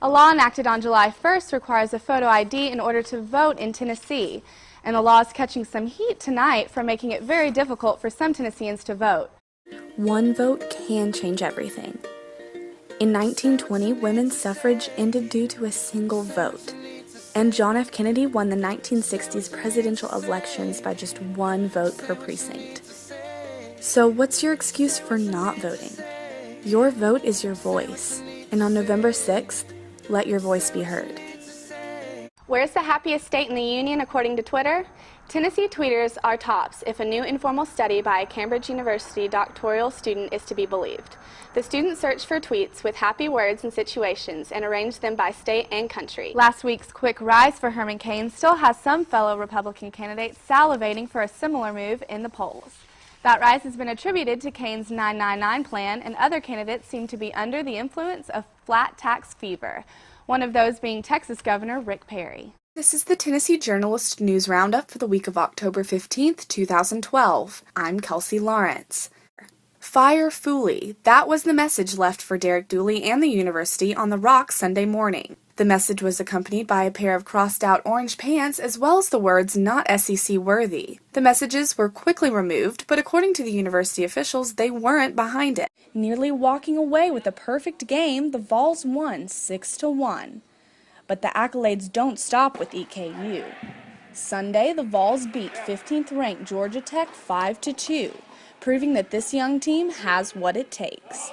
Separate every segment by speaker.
Speaker 1: A law enacted on July 1st requires a photo ID in order to vote in Tennessee, and the law is catching some heat tonight for making it very difficult for some Tennesseans to vote.
Speaker 2: One vote can change everything. In 1920, women's suffrage ended due to a single vote, and John F. Kennedy won the 1960s presidential elections by just one vote per precinct. So what's your excuse for not voting? Your vote is your voice, and on November 6th, let your voice be heard.
Speaker 1: Where's the happiest state in the union according to Twitter? Tennessee tweeters are tops if a new informal study by a Cambridge University doctoral student is to be believed. The student searched for tweets with happy words and situations and arranged them by state and country. Last week's quick rise for Herman Cain still has some fellow Republican candidates salivating for a similar move in the polls. That rise has been attributed to Cain's 999 plan, and other candidates seem to be under the influence of flat tax fever, one of those being Texas Governor Rick Perry.
Speaker 2: This is the Tennessee Journalist News Roundup for the week of October 15th, 2012. I'm Kelsey Lawrence. Fire Fooley. That was the message left for Derek Dooley and the university on the Rock Sunday morning. The message was accompanied by a pair of crossed-out orange pants as well as the words "not SEC worthy." The messages were quickly removed, but according to the university officials, they weren't behind it. Nearly walking away with a perfect game, the Vols won 6-1. But the accolades don't stop with EKU. Sunday, the Vols beat 15th-ranked Georgia Tech 5-2, proving that this young team has what it takes.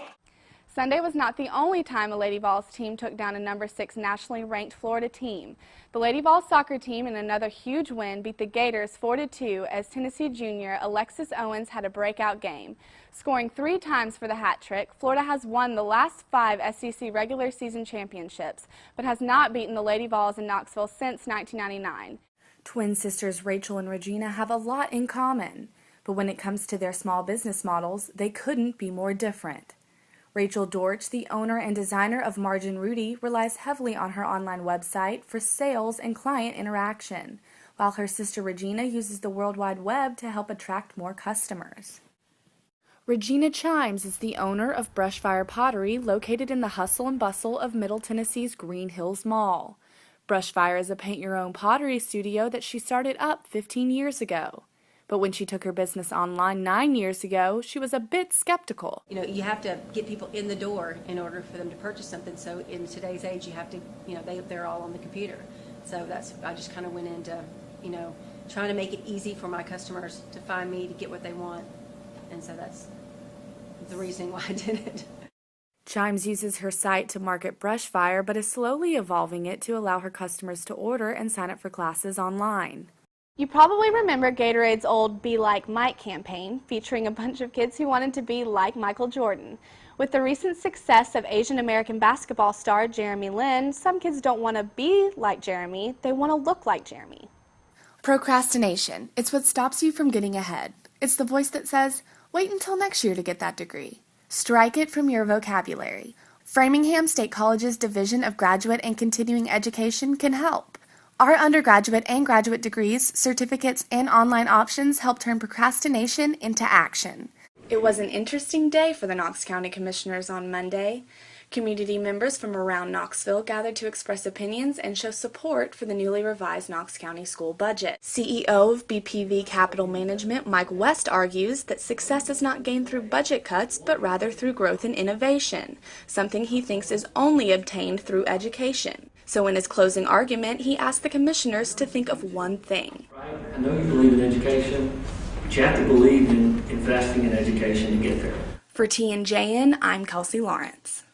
Speaker 1: Sunday was not the only time a Lady Vols team took down a number 6 nationally ranked Florida team. The Lady Vols soccer team, in another huge win, beat the Gators 4-2 as Tennessee junior Alexis Owens had a breakout game. Scoring 3 times for the hat trick, Florida has won the last 5 SEC regular season championships, but has not beaten the Lady Vols in Knoxville since 1999.
Speaker 2: Twin sisters Rachel and Regina have a lot in common, but when it comes to their small business models, they couldn't be more different. Rachel Dortch, the owner and designer of Margin Rudy, relies heavily on her online website for sales and client interaction, while her sister Regina uses the World Wide Web to help attract more customers. Regina Chimes is the owner of Brushfire Pottery, located in the hustle and bustle of Middle Tennessee's Green Hills Mall. Brushfire is a paint-your-own pottery studio that she started up 15 years ago. But when she took her business online 9 years ago, she was a bit skeptical.
Speaker 3: You have to get people in the door in order for them to purchase something. So in today's age, you have to, they're all on the computer. So I just kind of went into, trying to make it easy for my customers to find me to get what they want. And so that's the reason why I did it.
Speaker 2: Chimes uses her site to market Brushfire, but is slowly evolving it to allow her customers to order and sign up for classes online.
Speaker 1: You probably remember Gatorade's old Be Like Mike campaign, featuring a bunch of kids who wanted to be like Michael Jordan. With the recent success of Asian American basketball star Jeremy Lin, some kids don't want to be like Jeremy, they want to look like Jeremy.
Speaker 2: Procrastination. It's what stops you from getting ahead. It's the voice that says, wait until next year to get that degree. Strike it from your vocabulary. Framingham State College's Division of Graduate and Continuing Education can help. Our undergraduate and graduate degrees, certificates, and online options help turn procrastination into action. It was an interesting day for the Knox County Commissioners on Monday. Community members from around Knoxville gathered to express opinions and show support for the newly revised Knox County school budget. CEO of BPV Capital Management, Mike West, argues that success is not gained through budget cuts, but rather through growth and innovation, something he thinks is only obtained through education. So in his closing argument, he asked the commissioners to think of one thing.
Speaker 4: I know you believe in education, but you have to believe in investing in education to get there.
Speaker 2: For TNJN, I'm Kelsey Lawrence.